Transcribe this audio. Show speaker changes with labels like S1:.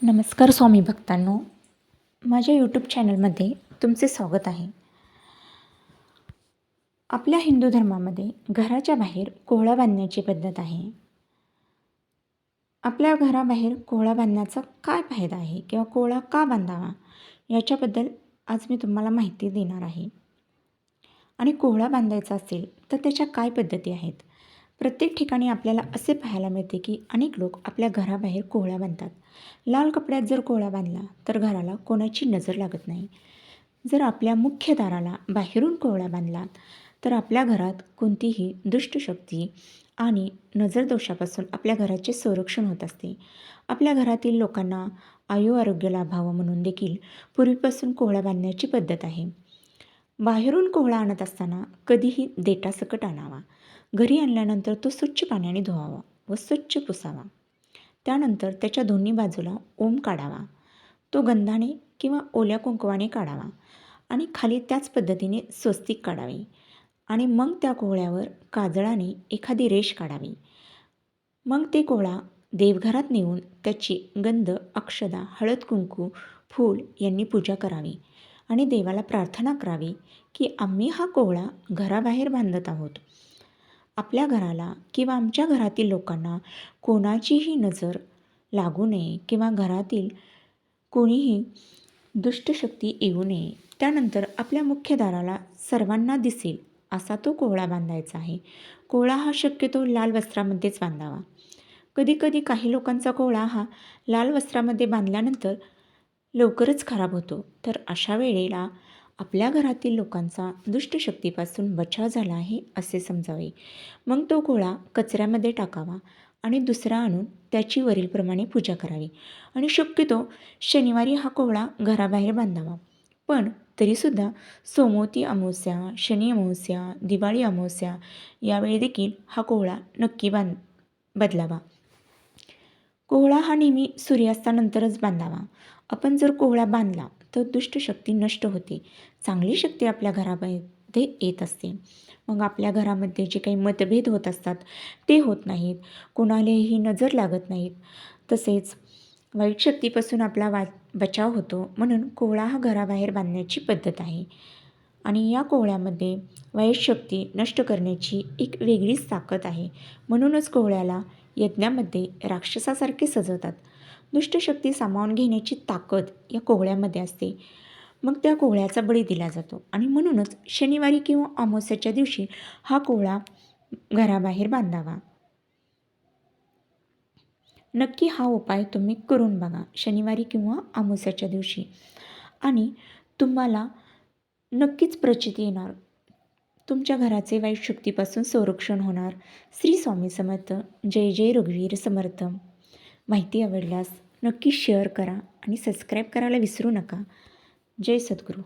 S1: नमस्कार स्वामी भक्तांनो, माझ्या यूट्यूब चॅनलमध्ये तुमचे स्वागत आहे. आपल्या हिंदू धर्मामध्ये घराच्या बाहेर कोहळा बांधण्याची पद्धत आहे. आपल्या घराबाहेर कोहळा बांधण्याचा काय फायदा आहे किंवा कोहळा का बांधावा याच्याबद्दल आज मी तुम्हाला माहिती देणार आहे. आणि कोहळा बांधायचा असेल तर त्याच्या काय पद्धती आहेत. प्रत्येक ठिकाणी आपल्याला असे पाहायला मिळते की अनेक लोक आपल्या घराबाहेर कोहळा बांधतात. लाल कपड्यात जर कोहळा बांधला तर घराला कोणाची नजर लागत नाही. जर आपल्या मुख्य दाराला बाहेरून कोहळा बांधला तर आपल्या घरात कोणतीही दुष्ट शक्ती आणि नजरदोषापासून आपल्या घराचे संरक्षण होत असते. आपल्या घरातील लोकांना आरोग्य लाभावं म्हणून देखील पूर्वीपासून कोहळा बांधण्याची पद्धत आहे. बाहेरून कोहळा आणत असताना कधीही देठासकट आणावा. घरी आणल्यानंतर तो स्वच्छ पाण्याने धुवावा व स्वच्छ पुसावा. त्यानंतर त्याच्या दोन्ही बाजूला ओम काढावा. तो गंधाने किंवा ओल्या कुंकवाने काढावा आणि खाली त्याच पद्धतीने स्वस्तिक काढावे आणि मग त्या कोहळ्यावर काजळाने एखादी रेष काढावी. मग ते कोहळा देवघरात नेऊन त्याची गंध, अक्षदा, हळद, कुंकू, फूल यांनी पूजा करावी आणि देवाला प्रार्थना करावी की आम्ही हा कोहळा घराबाहेर बांधत आहोत. आपल्या घराला किंवा आमच्या घरातील लोकांना कोणाचीही नजर लागू नये किंवा घरातील कोणीही दुष्टशक्ती येऊ नये. त्यानंतर आपल्या मुख्य दाराला सर्वांना दिसेल असा तो कोहळा बांधायचा आहे. कोहळा हा शक्यतो लाल वस्त्रामध्येच बांधावा. कधीकधी काही लोकांचा कोहळा हा लाल वस्त्रामध्ये बांधल्यानंतर लवकरच खराब होतो. तर अशा वेळेला आपल्या घरातील लोकांचा दुष्टशक्तीपासून बचाव झाला आहे असे समजावे. मग तो कोहळा कचऱ्यामध्ये टाकावा आणि दुसरा आणून त्याची वरीलप्रमाणे पूजा करावी आणि शक्यतो शनिवारी हा कोहळा घराबाहेर बांधावा. पण तरीसुद्धा सोमवती अमावस्या, शनी अमावस्या, दिवाळी अमावस्या यावेळी देखील हा कोहळा नक्की बदलावा. कोहळा हा नेहमी सूर्यास्तानंतरच बांधावा. आपण जर कोहळा बांधला तर दुष्टशक्ती नष्ट होते, चांगली शक्ती आपल्या घरामध्ये येत असते. मग आपल्या घरामध्ये जे काही मतभेद होत असतात ते होत नाहीत, कोणालाही नजर लागत नाहीत. तसेच वाईट शक्तीपासून आपला बचाव होतो. म्हणून कोहळा हा घराबाहेर बांधण्याची पद्धत आहे. आणि या कोहळ्यामध्ये वाईट शक्ती नष्ट करण्याची एक वेगळीच ताकद आहे. म्हणूनच कोहळ्याला यज्ञामध्ये राक्षसासारखे सजवतात. दुष्टशक्ती सामावून घेण्याची ताकद या कोहळ्यामध्ये असते. मग त्या कोहळ्याचा बळी दिला जातो आणि म्हणूनच शनिवारी किंवा अमावस्येच्या दिवशी हा कोहळा घराबाहेर बांधावा. नक्की हा उपाय तुम्ही करून बघा शनिवारी किंवा अमावस्येच्या दिवशी आणि तुम्हाला नक्कीच प्रचिती येणार. तुमच्या घराचे वाईट शक्तीपासून संरक्षण होणार. श्री स्वामी समर्थ. जय जय रघुवीर समर्थ. माहिती आवडल्यास नक्की शेअर करा आणि सबस्क्राईब करायला विसरू नका. जय सद्गुरू.